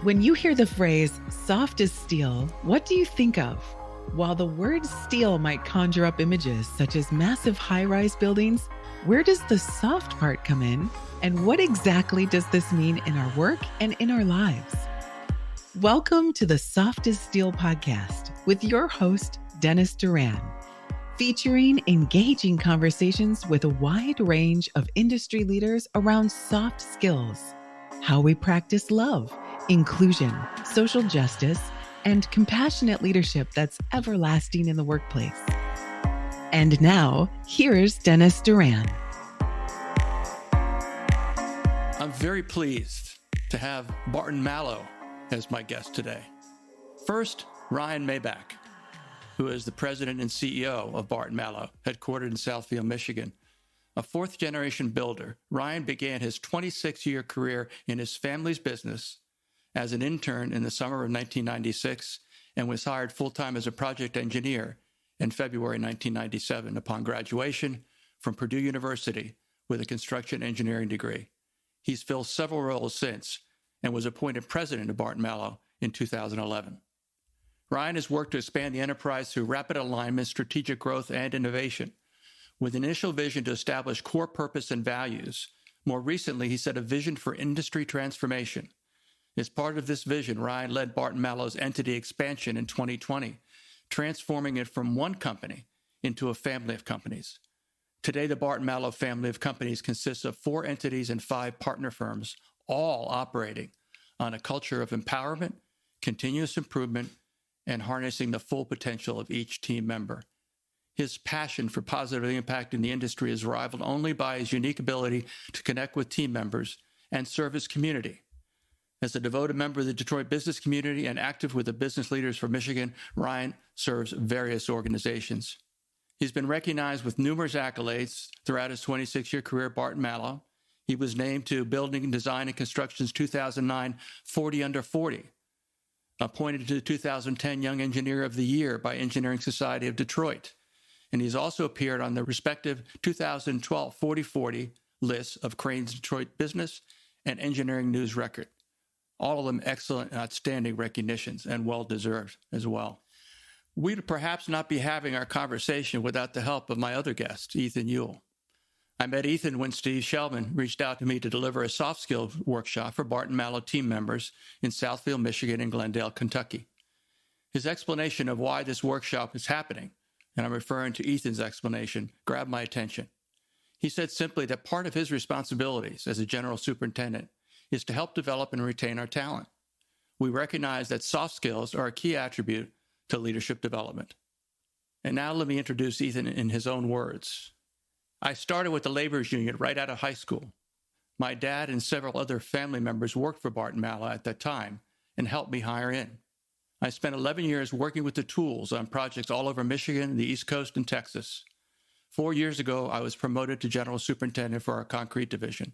When you hear the phrase soft as steel, what do you think of? While the word steel might conjure up images such as massive high-rise buildings, where does the soft part come in? And what exactly does this mean in our work and in our lives? Welcome to the Soft as Steel podcast with your host, Dennis Doran, featuring engaging conversations with a wide range of industry leaders around soft skills, how we practice love, inclusion, social justice, and compassionate leadership that's everlasting in the workplace. And now, here's Dennis Doran. I'm very pleased to have Barton Malow as my guest today. First, Ryan Malbach, who is the president and CEO of Barton Malow, headquartered in Southfield, Michigan. A fourth-generation builder, Ryan began his 26-year career in his family's business as an intern in the summer of 1996 and was hired full-time as a project engineer in February 1997 upon graduation from Purdue University with a construction engineering degree. He's filled several roles since and was appointed president of Barton Malow in 2011. Ryan has worked to expand the enterprise through rapid alignment, strategic growth, and innovation. With an initial vision to establish core purpose and values, more recently he set a vision for industry transformation. As part of this vision, Ryan led Barton Malow's entity expansion in 2020, transforming it from one company into a family of companies. Today, the Barton Malow family of companies consists of 4 entities and 5 partner firms, all operating on a culture of empowerment, continuous improvement, and harnessing the full potential of each team member. His passion for positively impacting the industry is rivaled only by his unique ability to connect with team members and serve his community. As a devoted member of the Detroit business community and active with the Business Leaders for Michigan, Ryan serves various organizations. He's been recognized with numerous accolades throughout his 26-year career at Barton Malow. He was named to Building, Design, and Construction's 2009 40 Under 40, appointed to the 2010 Young Engineer of the Year by Engineering Society of Detroit, and he's also appeared on the respective 2012 40/40 lists of Crain's Detroit Business and Engineering News Record. All of them excellent and outstanding recognitions and well-deserved as well. We'd perhaps not be having our conversation without the help of my other guest, Ethan Uhl. I met Ethan when Steve Shelman reached out to me to deliver a soft skills workshop for Barton Malow team members in Southfield, Michigan and Glendale, Kentucky. His explanation of why this workshop is happening, and I'm referring to Ethan's explanation, grabbed my attention. He said simply that part of his responsibilities as a general superintendent is to help develop and retain our talent. We recognize that soft skills are a key attribute to leadership development. And now let me introduce Ethan in his own words. I started with the laborers union right out of high school. My dad and several other family members worked for Barton Malow at that time and helped me hire in. I spent 11 years working with the tools on projects all over Michigan, the East Coast, and Texas. 4 years ago, I was promoted to general superintendent for our concrete division.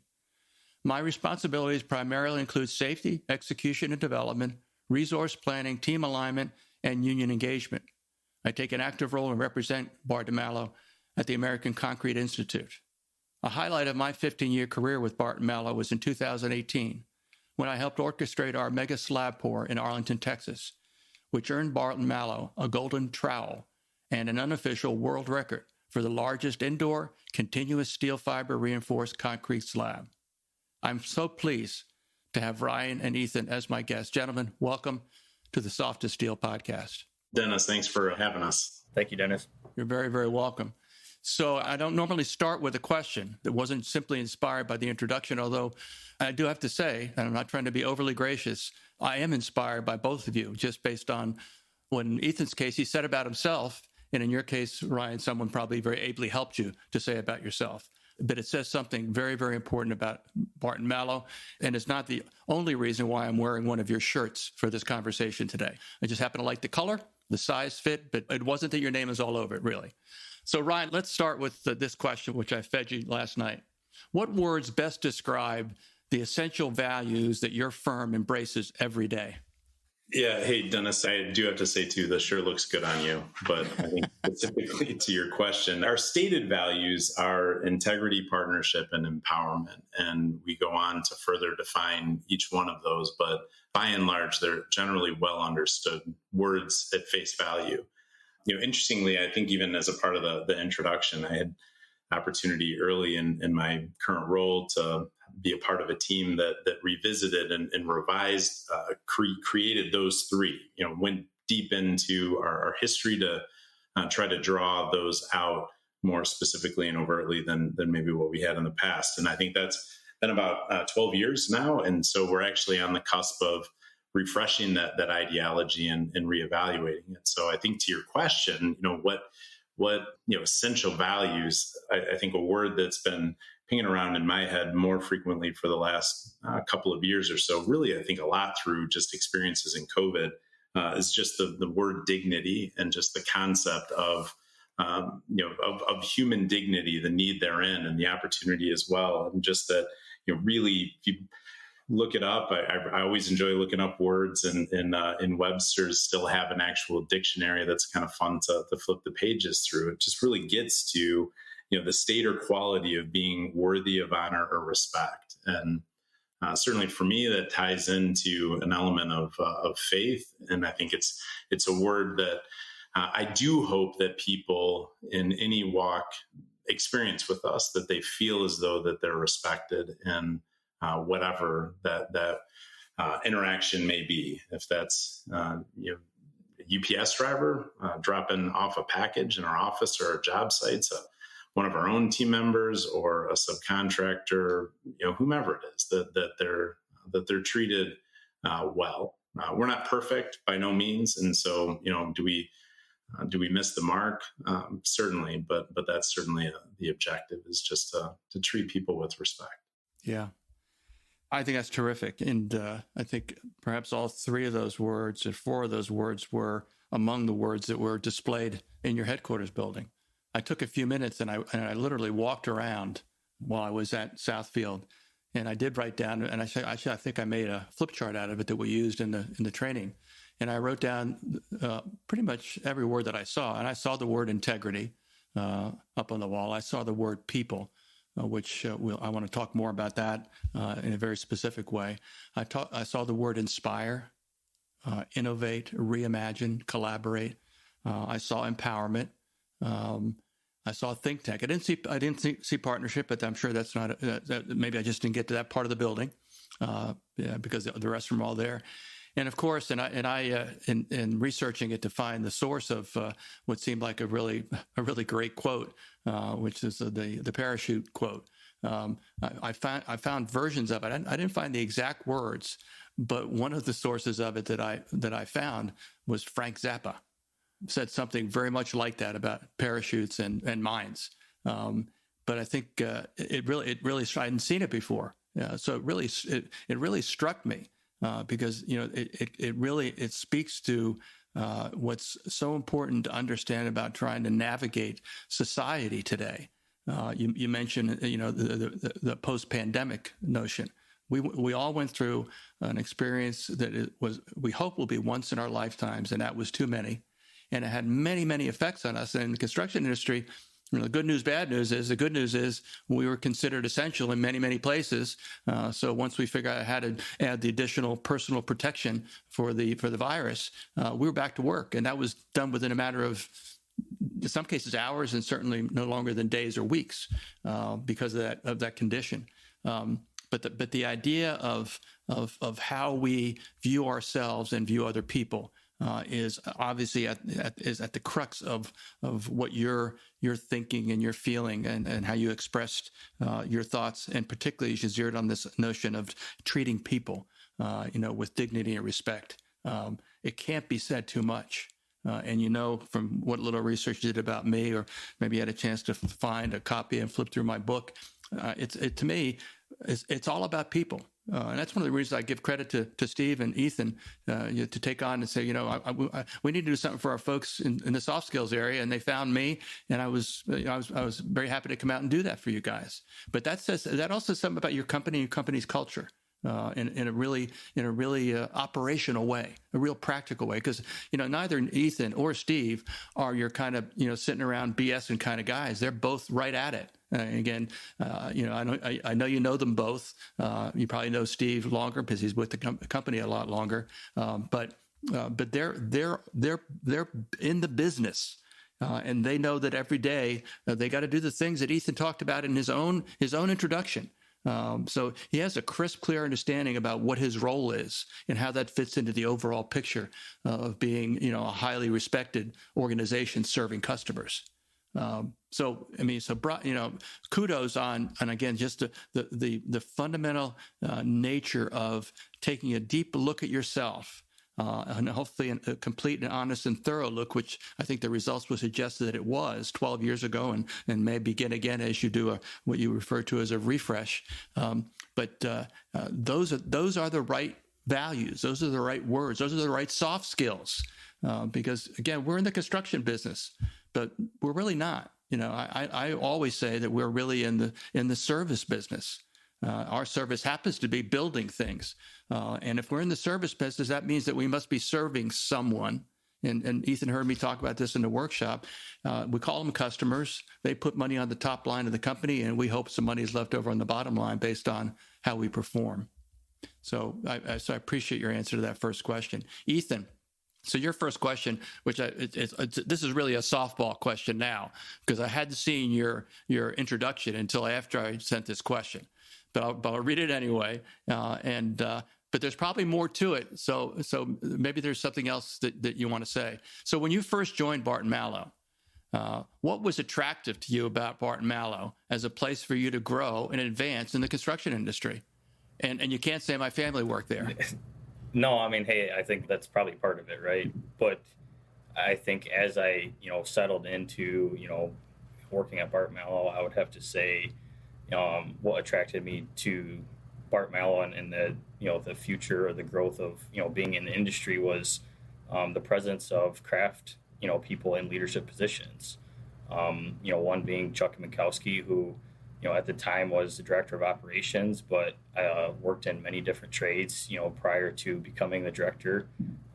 My responsibilities primarily include safety, execution and development, resource planning, team alignment, and union engagement. I take an active role and represent Barton Malow at the American Concrete Institute. A highlight of my 15-year career with Barton Malow was in 2018, when I helped orchestrate our mega slab pour in Arlington, Texas, which earned Barton Malow a golden trowel and an unofficial world record for the largest indoor continuous steel fiber reinforced concrete slab. I'm so pleased to have Ryan and Ethan as my guests. Gentlemen, welcome to the Soft as Steel podcast. Dennis, thanks for having us. Thank you, Dennis. You're very, very welcome. So I don't normally start with a question that wasn't simply inspired by the introduction, although I do have to say, and I'm not trying to be overly gracious, I am inspired by both of you, just based on what in Ethan's case he said about himself, and in your case, Ryan, someone probably very ably helped you to say about yourself. But it says something very, very important about Barton Malow, and it's not the only reason why I'm wearing one of your shirts for this conversation today. I just happen to like the color, the size fit, but it wasn't that your name is all over it, really. So, Ryan, let's start with this question, which I fed you last night. What words best describe the essential values that your firm embraces every day? Yeah. Hey, Dennis, I do have to say too, this sure looks good on you. But I think specifically to your question, our stated values are integrity, partnership, and empowerment. And we go on to further define each one of those. But by and large, they're generally well understood words at face value. Interestingly, I think even as a part of the introduction, I had opportunity early in my current role to be a part of a team that revisited and revised, created those three. Went deep into our history to try to draw those out more specifically and overtly than maybe what we had in the past. And I think that's been about 12 years now, and so we're actually on the cusp of refreshing that ideology and reevaluating it. So I think to your question, what essential values, I think a word that's been pinging around in my head more frequently for the last couple of years or so, really I think a lot through just experiences in COVID, is just the word dignity, and just the concept of human dignity, the need therein, and the opportunity as well. And just that, really, if you look it up, I always enjoy looking up words, and in Webster's still have an actual dictionary that's kind of fun to flip the pages through. It just really gets to the state or quality of being worthy of honor or respect. And certainly for me, that ties into an element of faith. And I think it's a word that I do hope that people in any walk experience with us, that they feel as though that they're respected, and whatever that interaction may be. If that's a UPS driver dropping off a package in our office or our job sites, one of our own team members, or a subcontractor, whomever it is, that they're treated well. We're not perfect by no means, and so do we miss the mark? Certainly, but that's certainly the objective, is just to treat people with respect. Yeah. I think that's terrific. And I think perhaps all three of those words, or four of those words, were among the words that were displayed in your headquarters building. I took a few minutes and I literally walked around while I was at Southfield, and I did write down, and I think I made a flip chart out of it that we used in the training. And I wrote down pretty much every word that I saw. And I saw the word integrity up on the wall. I saw the word people, which I want to talk more about that in a very specific way. I saw the word inspire, innovate, reimagine, collaborate. I saw empowerment. I saw think tank. I didn't see partnership, but I'm sure that's not. Maybe I just didn't get to that part of the building, because the rest of them are all there. And of course, in researching it to find the source of what seemed like a really great quote, which is the parachute quote. I found versions of it. I didn't find the exact words, but one of the sources of it that I found was Frank Zappa said something very much like that about parachutes and mines. But I think it really I hadn't seen it before, so it really struck me. Because it speaks to what's so important to understand about trying to navigate society today. You mentioned the post-pandemic notion. We all went through an experience that we hope will be once in our lifetimes, and that was too many, and it had many effects on us. And in the construction industry, the good news, bad news is, the good news is we were considered essential in many places. So once we figured out how to add the additional personal protection for the virus, we were back to work, and that was done within a matter of, in some cases, hours, and certainly no longer than days or weeks, because of that condition. But the idea of how we view ourselves and view other people is obviously at the crux of what you're thinking and you're feeling, and how you expressed your thoughts, and particularly as you zeroed on this notion of treating people with dignity and respect. It can't be said too much. And from what little research you did about me, or maybe you had a chance to find a copy and flip through my book, to me, it's all about people. And that's one of the reasons I give credit to Steve and Ethan to take on and say, we need to do something for our folks in the soft skills area. And they found me, and I was very happy to come out and do that for you guys. But that also says something about your company and your company's culture. in a really operational way, a real practical way. Because neither Ethan or Steve are your kind of sitting around BSing kind of guys. They're both right at it. Again, I know you know them both. You probably know Steve longer because he's with the company a lot longer. But they're in the business. And they know that every day they got to do the things that Ethan talked about in his own introduction. So he has a crisp, clear understanding about what his role is and how that fits into the overall picture of being, a highly respected organization serving customers. Kudos on, and again, just the fundamental nature of taking a deep look at yourself. And hopefully a complete and honest and thorough look, which I think the results would suggest that it was 12 years ago, and may begin again as you do what you refer to as a refresh. But those are the right values. Those are the right words. Those are the right soft skills. Because again, we're in the construction business, but we're really not. I always say that we're really in the service business. Our service happens to be building things. And if we're in the service business, that means that we must be serving someone. And Ethan heard me talk about this in the workshop. We call them customers. They put money on the top line of the company, and we hope some money is left over on the bottom line based on how we perform. So I appreciate your answer to that first question. Ethan, so your first question, which this is really a softball question now, because I hadn't seen your introduction until after I sent this question. But I'll read it anyway, but there's probably more to it. So maybe there's something else that you want to say. So when you first joined Barton Malow, what was attractive to you about Barton Malow as a place for you to grow and advance in the construction industry? And you can't say my family worked there. No, I mean, hey, I think that's probably part of it, right? But I think as I settled into working at Barton Malow, I would have to say. What attracted me to Barton Malow and the future or the growth of being in the industry was the presence of craft people in leadership positions. One being Chuck Minkowski, who at the time was the director of operations, but worked in many different trades prior to becoming the director,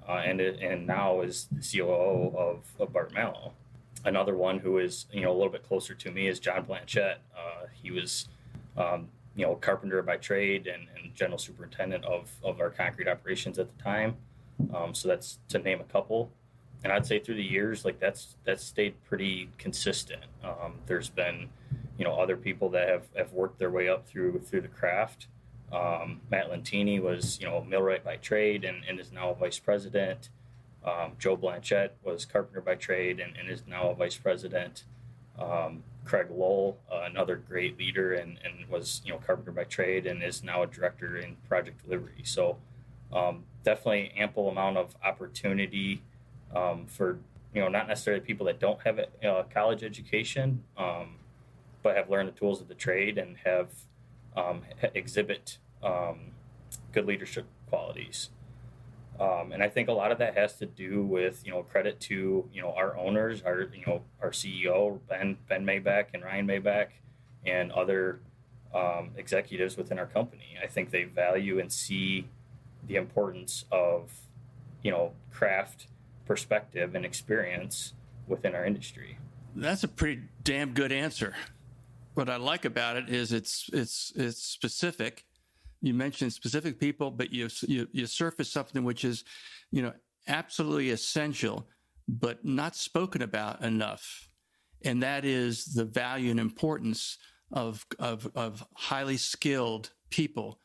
and now is the COO of Barton Malow. Another one who is a little bit closer to me is John Blanchette. He was carpenter by trade and general superintendent of our concrete operations at the time. So that's to name a couple. And I'd say through the years, that's stayed pretty consistent. There's been other people that have worked their way up through the craft. Matt Lentini was millwright by trade and is now a vice president. Joe Blanchette was carpenter by trade and is now a vice president. Craig Lowell, another great leader and was carpenter by trade and is now a director in project delivery. So definitely ample amount of opportunity for not necessarily people that don't have a college education, but have learned the tools of the trade and have exhibit good leadership qualities. And I think a lot of that has to do with, credit to, our owners, our CEO, Ben Malbach and Ryan Malbach, and other executives within our company. I think they value and see the importance of, craft perspective and experience within our industry. That's a pretty damn good answer. What I like about it is it's specific. You mentioned specific people, but you surface something which is, absolutely essential, but not spoken about enough, and that is the value and importance of highly skilled people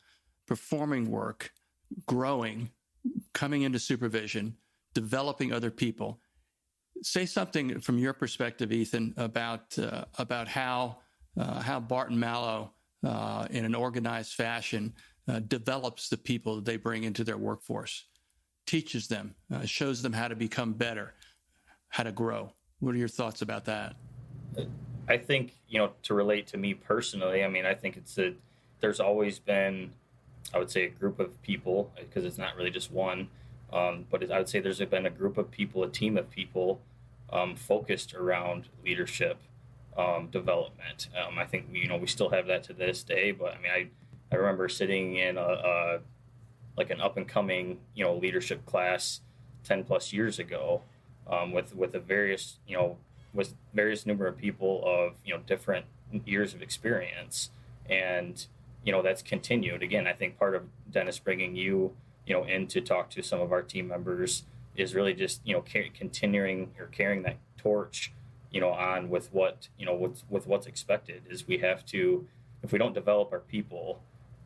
performing work, growing, coming into supervision, developing other people. Say something from your perspective, Ethan, about how Barton Malow, in an organized fashion, develops the people that they bring into their workforce, teaches them, shows them how to become better, how to grow. What are your thoughts about that? I think, to relate to me personally, I think there's always been, I would say, a group of people, because it's not really just one, but I would say there's been a group of people, a team of people focused around leadership development. I think we still have that to this day, but I I remember sitting in a like an up and coming, leadership class 10 plus years ago, with a various, with various number of people of, different years of experience. And, that's continued. Again, I think part of Dennis bringing you, in to talk to some of our team members is really just, continuing or carrying that torch, on with what, with what's expected is we have to, if we don't develop our people,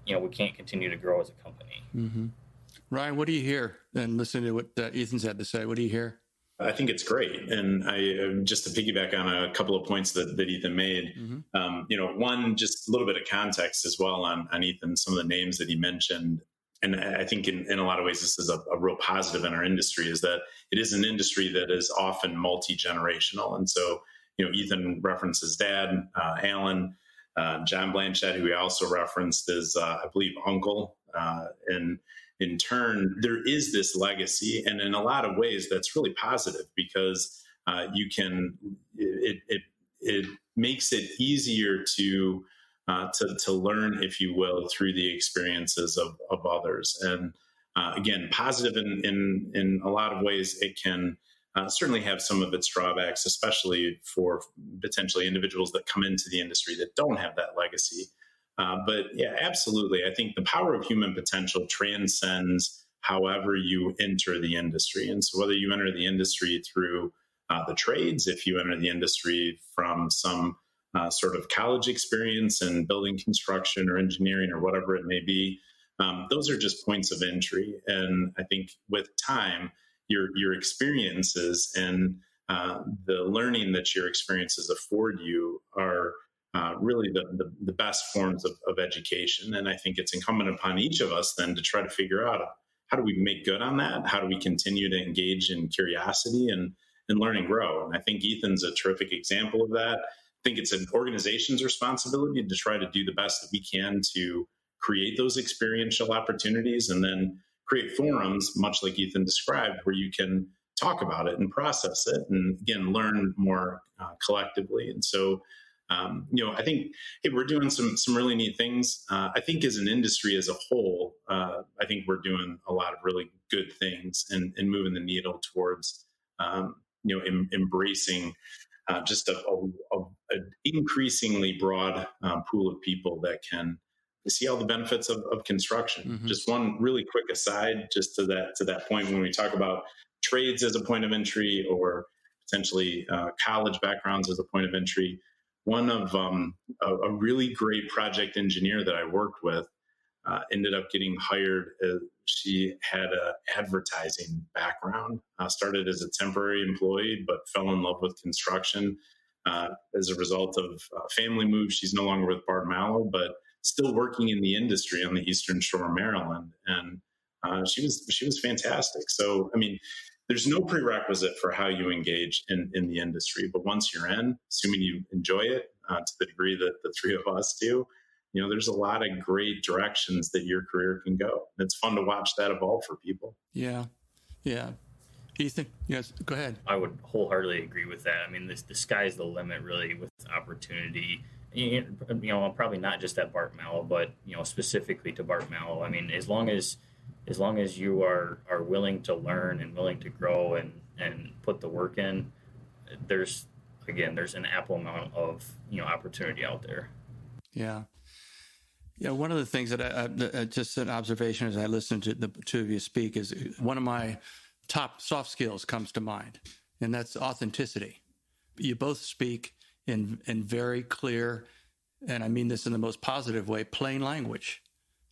we can't continue to grow as a company. Mm-hmm. Ryan, what do you hear? And listen to what Ethan's had to say. What do you hear? I think it's great. And I just to piggyback on a couple of points that Ethan made, one, just a little bit of context as well on Ethan, some of the names that he mentioned. And I think in a lot of ways, this is a real positive in our industry, is that it is an industry that is often multi-generational. And so, Ethan referenced his dad, Alan, John Blanchett, who he also referenced as, I believe, uncle. And in turn, there is this legacy. And in a lot of ways, that's really positive because it makes it easier to learn, if you will, through the experiences of others. And again, positive in a lot of ways. It can certainly have some of its drawbacks, especially for potentially individuals that come into the industry that don't have that legacy. But yeah, absolutely. I think the power of human potential transcends however you enter the industry. And so whether you enter the industry through the trades, if you enter the industry from some sort of college experience in building construction or engineering or whatever it may be, those are just points of entry. And I think with time, your experiences and the learning that your experiences afford you are really the best forms of education. And I think it's incumbent upon each of us then to try to figure out how do we make good on that? How do we continue to engage in curiosity and learn and grow? And I think Ethan's a terrific example of that. I think it's an organization's responsibility to try to do the best that we can to create those experiential opportunities and then create forums, much like Ethan described, where you can talk about it and process it and, again, learn more collectively. And so, I think we're doing some really neat things. I think as an industry as a whole, I think we're doing a lot of really good things and moving the needle towards, embracing just an increasingly broad pool of people that can see all the benefits of construction. Mm-hmm. Just one really quick aside, just to that point, when we talk about trades as a point of entry or potentially college backgrounds as a point of entry, one of a really great project engineer that I worked with ended up getting hired. She had an advertising background, started as a temporary employee, but fell in love with construction. As a result of family move, she's no longer with Barton Malow, but still working in the industry on the Eastern Shore of Maryland. And she was fantastic. So, I mean, there's no prerequisite for how you engage in the industry, but once you're in, assuming you enjoy it to the degree that the three of us do, there's a lot of great directions that your career can go. It's fun to watch that evolve for people. Yeah. Ethan, yes, go ahead. I would wholeheartedly agree with that. I mean, the sky's the limit, really, with opportunity. Probably not just at Barton Malow, but specifically to Barton Malow. I mean, as long as you are willing to learn and willing to grow and put the work in, there's an ample amount of opportunity out there. Yeah. One of the things that I just an observation as I listened to the two of you speak is one of my top soft skills comes to mind, and that's authenticity. You both speak in very clear, and I mean this in the most positive way, plain language.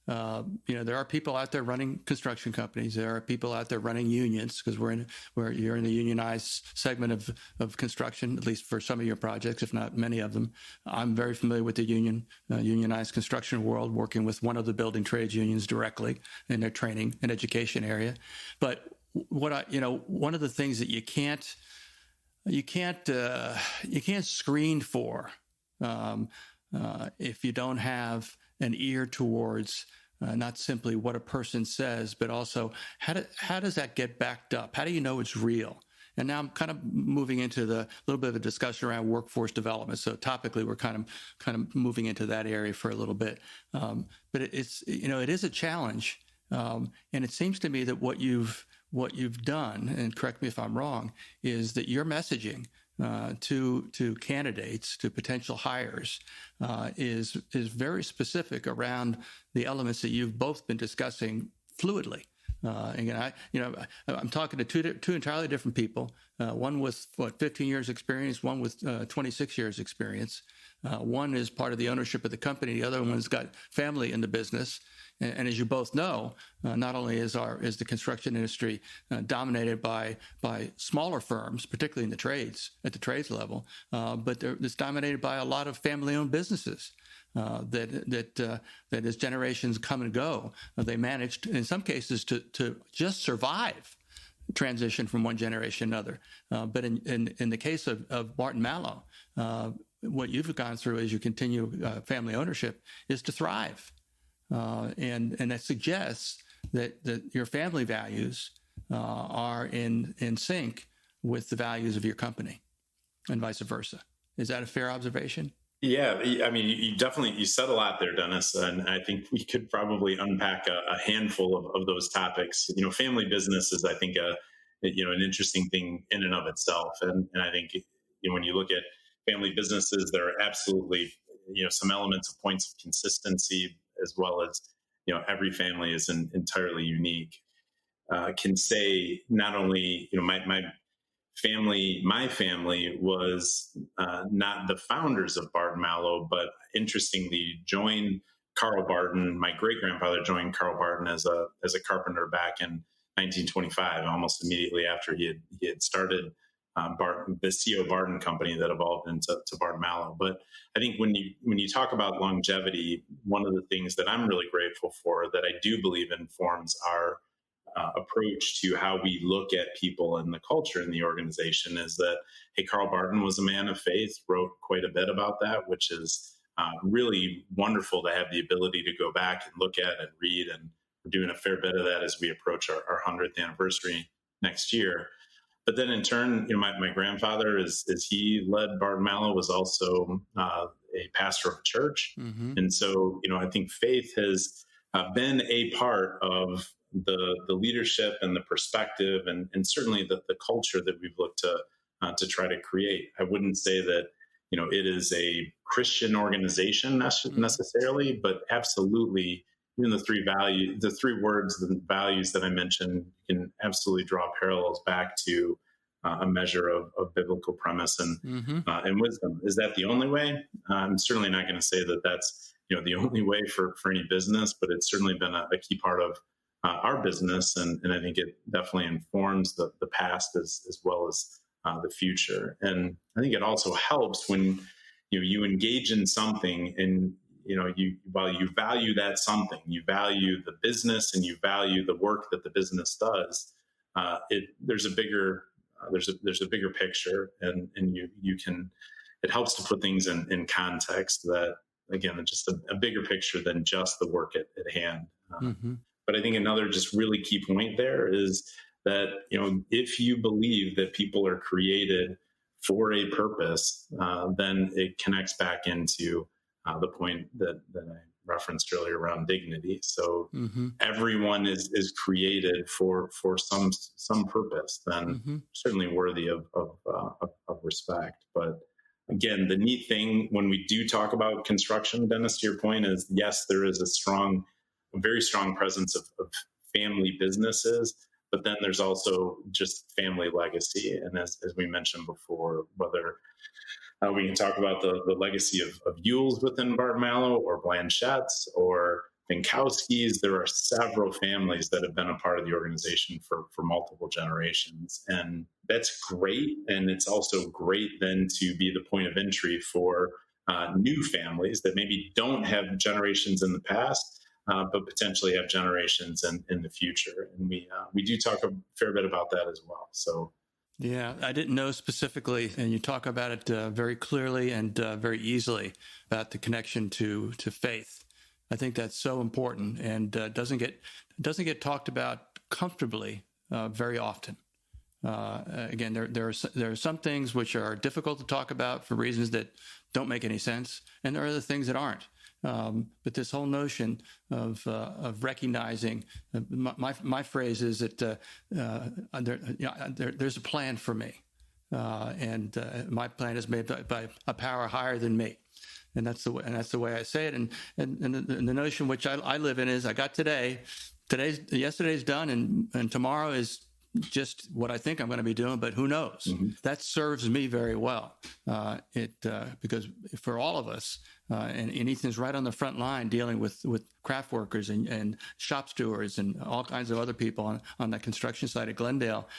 There are people out there running construction companies. There are people out there running unions because you're in the unionized segment of construction, at least for some of your projects, if not many of them. I'm very familiar with the unionized construction world, working with one of the building trades unions directly in their training and education area. But one of the things that you can't screen for if you don't have an ear towards not simply what a person says, but also how does that get backed up? How do you know it's real? And now I'm kind of moving into the little bit of a discussion around workforce development. So topically, we're kind of moving into that area for a little bit. But it is a challenge, and it seems to me that what you've done, and correct me if I'm wrong, is that your messaging to candidates, to potential hires, is very specific around the elements that you've both been discussing fluidly. Again, I'm talking to two entirely different people. One with 15 years experience, one with 26 years experience. One is part of the ownership of the company. The other one's got family in the business. And as you both know, not only is the construction industry dominated by smaller firms, particularly in the trades, at the trades level, but it's dominated by a lot of family-owned businesses that as generations come and go, they managed in some cases to just survive transition from one generation to another. But in the case of Barton Malow, what you've gone through as you continue family ownership is to thrive. And that suggests that your family values are in sync with the values of your company, and vice versa. Is that a fair observation? Yeah, I mean, you said a lot there, Dennis, and I think we could probably unpack a handful of those topics. Family business is, I think, an interesting thing in and of itself, and I think when you look at family businesses, there are absolutely some elements of points of consistency, as well as every family is entirely unique. Can say not only my family was not the founders of Barton Malow, but interestingly joined Carl Barton. My great grandfather joined Carl Barton as a carpenter back in 1925, almost immediately after he had started Barton, the CEO of Barton company that evolved into Barton Malow. But I think when you talk about longevity, one of the things that I'm really grateful for, that I do believe informs our approach to how we look at people and the culture in the organization, is that, hey, Carl Barton was a man of faith, wrote quite a bit about that, which is really wonderful to have the ability to go back and look at and read. And we're doing a fair bit of that as we approach our 100th anniversary next year. But then in turn, my grandfather, as he led Barton Malow, was also a pastor of a church. Mm-hmm. And so, I think faith has been a part of the leadership and the perspective, and certainly the culture that we've looked to try to create. I wouldn't say that it is a Christian organization necessarily, but absolutely, even the three words, the values that I mentioned, can absolutely draw parallels back to a measure of biblical premise and wisdom. Is that the only way? I'm certainly not going to say that that's the only way for any business, but it's certainly been a key part of our business, and I think it definitely informs the past as well as the future. And I think it also helps when you engage in something, and while you value that something, you value the business and you value the work that the business does. There's a bigger picture, and you can. It helps to put things in context that, again, it's just a bigger picture than just the work at hand. But I think another just really key point there is that, if you believe that people are created for a purpose, then it connects back into the point that I referenced earlier around dignity. So everyone is created for some purpose, then certainly worthy of respect. But again, the neat thing when we do talk about construction, Dennis, to your point, is yes, there is a very strong presence of family businesses, but then there's also just family legacy. And as we mentioned before, whether we can talk about the legacy of Uhls within Barton Malow, or Blanchette's, or Pinkowski's, there are several families that have been a part of the organization for multiple generations. And that's great. And it's also great then to be the point of entry for new families that maybe don't have generations in the past, but potentially have generations in the future. And we do talk a fair bit about that as well. So, yeah, I didn't know specifically, and you talk about it very clearly and very easily about the connection to faith. I think that's so important, and doesn't get talked about comfortably very often. Again, there are some things which are difficult to talk about for reasons that don't make any sense, and there are other things that aren't. But this whole notion of recognizing, my phrase is that there's a plan for me, and my plan is made by a power higher than me. And that's the way I say it. And the notion which I live in is I got yesterday's done, and tomorrow is just what I think I'm going to be doing, but who knows? Mm-hmm. That serves me very well. Because for all of us, and Ethan's right on the front line dealing with craft workers and shop stewards and all kinds of other people on the construction side of Glendale.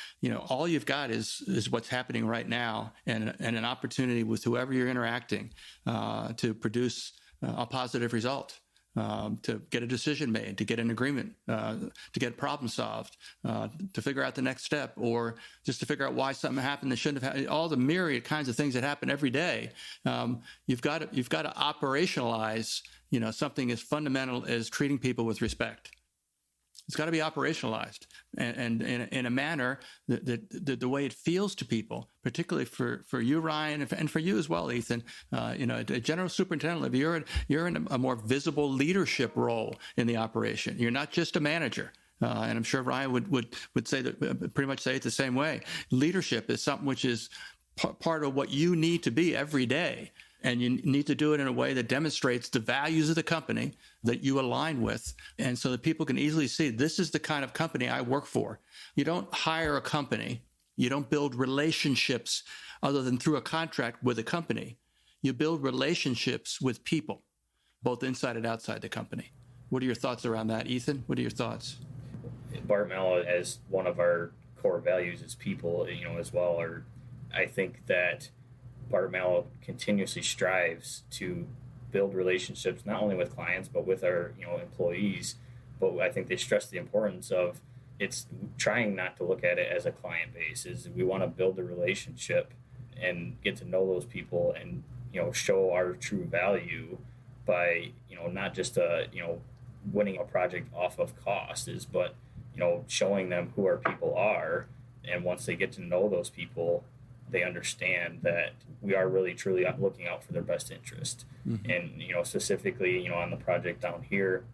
All you've got is what's happening right now, and an opportunity with whoever you're interacting to produce a positive result. To get a decision made, to get an agreement, to get a problem solved, to figure out the next step, or just to figure out why something happened that shouldn't have happened. All the myriad kinds of things that happen every day. You've got to operationalize, something as fundamental as treating people with respect. It's got to be operationalized, and in a manner that the way it feels to people, particularly for you, Ryan, and for you as well, Ethan. A general superintendent level, you're in a more visible leadership role in the operation. You're not just a manager. And I'm sure Ryan would say that, pretty much say it the same way. Leadership is something which is part of what you need to be every day. And you need to do it in a way that demonstrates the values of the company that you align with. And so that people can easily see, this is the kind of company I work for. You don't hire a company. You don't build relationships other than through a contract with a company. You build relationships with people, both inside and outside the company. What are your thoughts around that, Ethan? What are your thoughts? Barton Malow, as one of our core values is people, as well. I think that Barton Malow continuously strives to build relationships not only with clients but with our employees. But I think they stress the importance of it's trying not to look at it as a client base. Is we want to build a relationship and get to know those people and show our true value by not just winning a project off of cost but showing them who our people are, and once they get to know those people, they understand that we are really truly looking out for their best interest. Mm-hmm. And specifically on the project down here,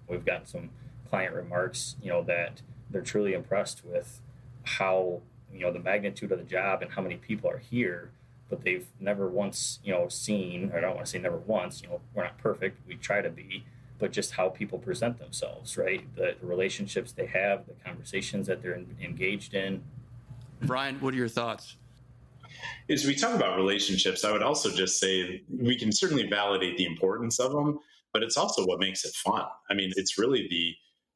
we've got some client remarks that they're truly impressed with how the magnitude of the job and how many people are here, but they've never once seen, or I don't want to say never once, we're not perfect, we try to be, but just how people present themselves, right? The relationships they have, the conversations that they're engaged in. Brian, what are your thoughts? As we talk about relationships, I would also just say we can certainly validate the importance of them, but it's also what makes it fun. I mean, it's really the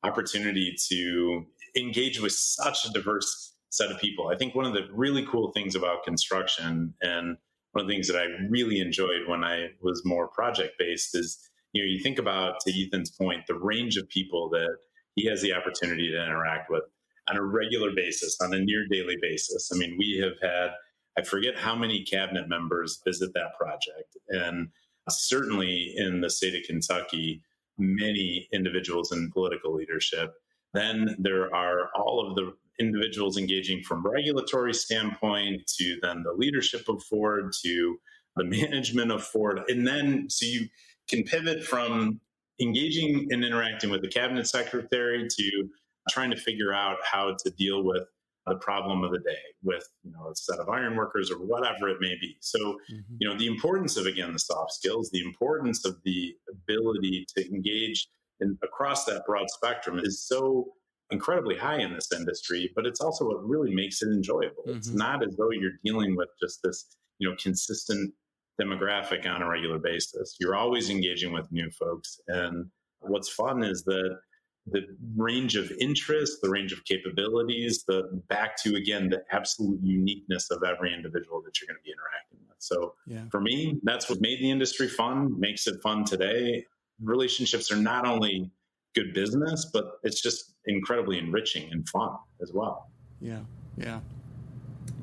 opportunity to engage with such a diverse set of people. I think one of the really cool things about construction, and one of the things that I really enjoyed when I was more project-based, is you think about, to Ethan's point, the range of people that he has the opportunity to interact with on a regular basis, on a near daily basis. I mean, we have had, I forget how many cabinet members visit that project. And certainly in the state of Kentucky, many individuals in political leadership. Then there are all of the individuals engaging from regulatory standpoint to then the leadership of Ford to the management of Ford. And then so you can pivot from engaging and interacting with the cabinet secretary to trying to figure out how to deal with the problem of the day with a set of iron workers or whatever it may be. So, the importance of, again, the soft skills, the importance of the ability to engage across that broad spectrum is so incredibly high in this industry, but it's also what really makes it enjoyable. Mm-hmm. It's not as though you're dealing with just this, consistent demographic on a regular basis. You're always engaging with new folks. And what's fun is that the range of interest, the range of capabilities, back to, again, the absolute uniqueness of every individual that you're going to be interacting with. So for me, that's what made the industry fun, makes it fun today. Relationships are not only good business, but it's just incredibly enriching and fun as well. Yeah.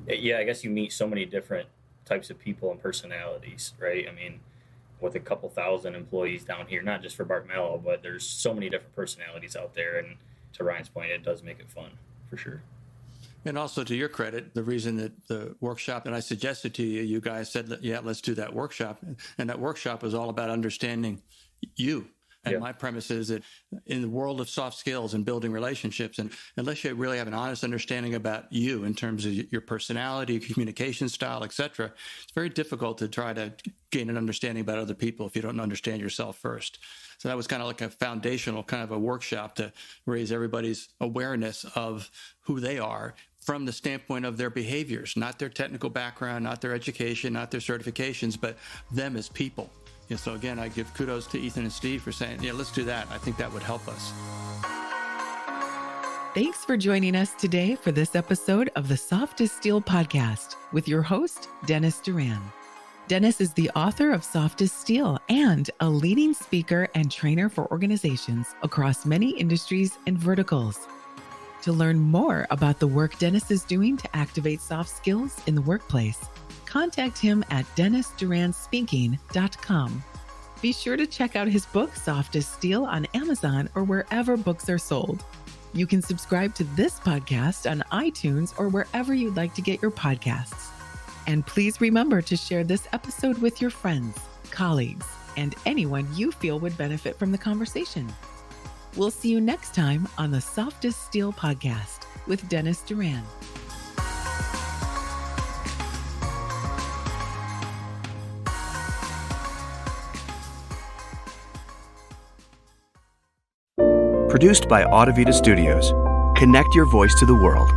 I guess you meet so many different types of people and personalities, right? I mean, with a couple thousand employees down here, not just for Barton Malow, but there's so many different personalities out there. And to Ryan's point, it does make it fun, for sure. And also, to your credit, the reason that the workshop that I suggested to you, you guys said, yeah, let's do that workshop. And that workshop was all about understanding you. And my premise is that in the world of soft skills and building relationships, and unless you really have an honest understanding about you in terms of your personality, your communication style, et cetera, it's very difficult to try to gain an understanding about other people if you don't understand yourself first. So that was kind of like a foundational kind of a workshop to raise everybody's awareness of who they are from the standpoint of their behaviors, not their technical background, not their education, not their certifications, but them as people. Yeah, so again, I give kudos to Ethan and Steve for saying, yeah, let's do that. I think that would help us. Thanks for joining us today for this episode of the Soft as Steel podcast with your host, Dennis Doran. Dennis is the author of Soft as Steel and a leading speaker and trainer for organizations across many industries and verticals. To learn more about the work Dennis is doing to activate soft skills in the workplace, contact him at DennisDuranSpeaking.com. Be sure to check out his book, Soft as Steel, on Amazon or wherever books are sold. You can subscribe to this podcast on iTunes or wherever you'd like to get your podcasts. And please remember to share this episode with your friends, colleagues, and anyone you feel would benefit from the conversation. We'll see you next time on the Soft as Steel podcast with Dennis Doran. Produced by Audavita Studios. Connect your voice to the world.